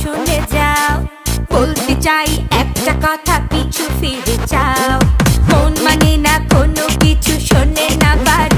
শুনে যাও, বলতে চাই একটা কথা, পিছু ফিরে যাও। মন মানে না কোনো কিছু, শোনে না বারে